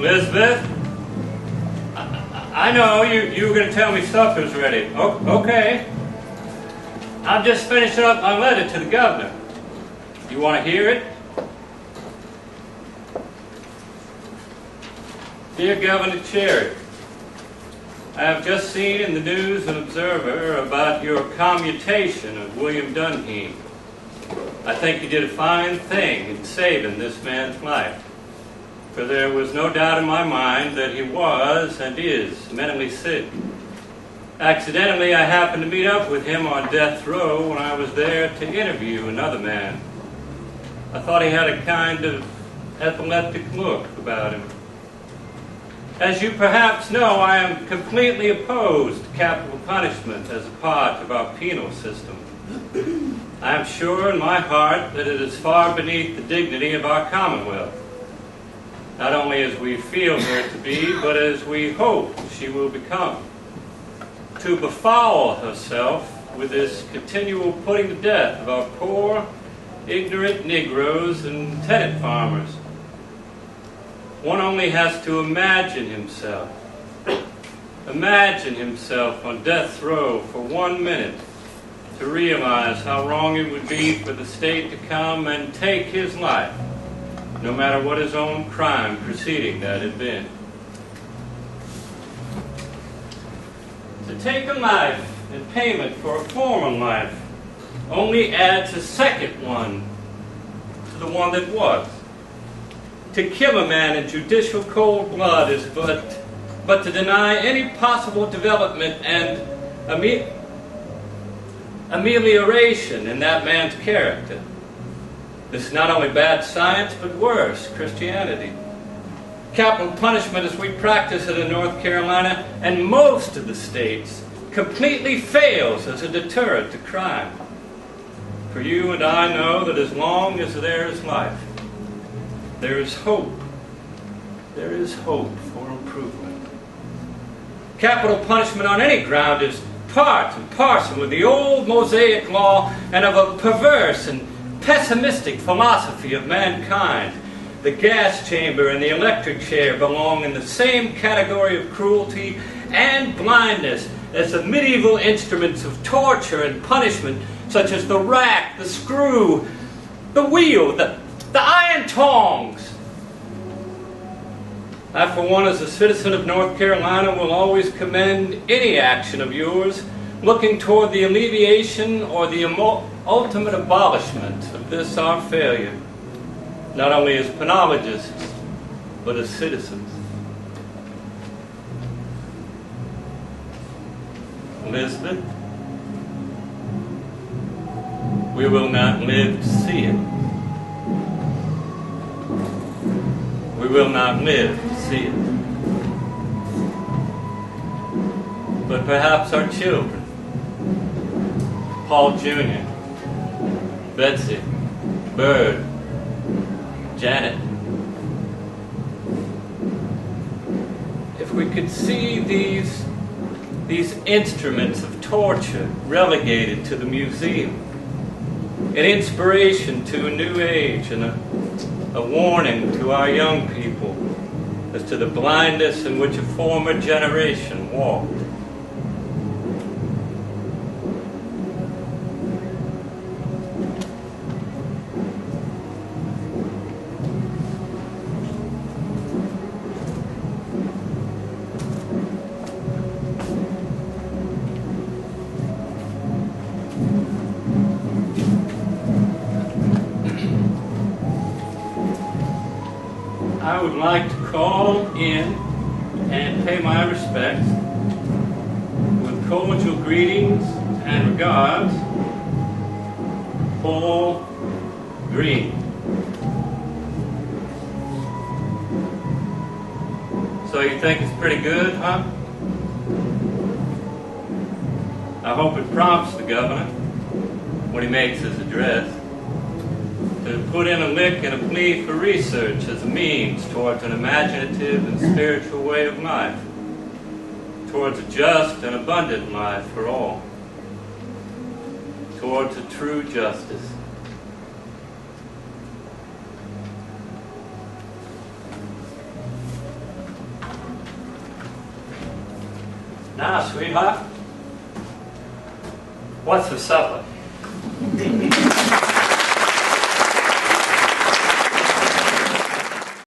Elizabeth? I know you were going to tell me supper's ready. Okay. I'm just finishing up my letter to the governor. You want to hear it? Dear Governor Cherry, I have just seen in the News and Observer about your commutation of William Dunheen. I think you did a fine thing in saving this man's life, for there was no doubt in my mind that he was and is mentally sick. Accidentally, I happened to meet up with him on death row when I was there to interview another man. I thought he had a kind of epileptic look about him. As you perhaps know, I am completely opposed to capital punishment as a part of our penal system. I am sure in my heart that it is far beneath the dignity of our Commonwealth, not only as we feel her to be, but as we hope she will become, to befoul herself with this continual putting to death of our poor, ignorant Negroes and tenant farmers. One only has to imagine himself on death row for 1 minute to realize how wrong it would be for the state to come and take his life, no matter what his own crime preceding that had been. To take a life in payment for a former life only adds a second one to the one that was. To kill a man in judicial cold blood is but to deny any possible development and amelioration in that man's character. This is not only bad science, but worse, Christianity. Capital punishment, as we practice it in North Carolina and most of the states, completely fails as a deterrent to crime. For you and I know that as long as there is life, there is hope. There is hope for improvement. Capital punishment on any ground is part and parcel of the old Mosaic law and of a perverse and pessimistic philosophy of mankind. The gas chamber and the electric chair belong in the same category of cruelty and blindness as the medieval instruments of torture and punishment, such as the rack, the screw, the wheel, the iron tongs. I, for one, as a citizen of North Carolina, will always commend any action of yours looking toward the alleviation or the ultimate abolishment of this our failure, not only as penologists, but as citizens. Elizabeth, we will not live to see it. We will not live to see it. But perhaps our children, Paul Jr., Betsy, Bird, Janet. If we could see these instruments of torture relegated to the museum, an inspiration to a new age and a warning to our young people as to the blindness in which a former generation walked. I would like to call in and pay my respects with cordial greetings and regards, Paul Green. So you think it's pretty good, huh? I hope it prompts the governor when he makes his address to put in a lick and a plea for research as a means towards an imaginative and spiritual way of life, towards a just and abundant life for all, towards a true justice. Now, sweetheart, what's for supper?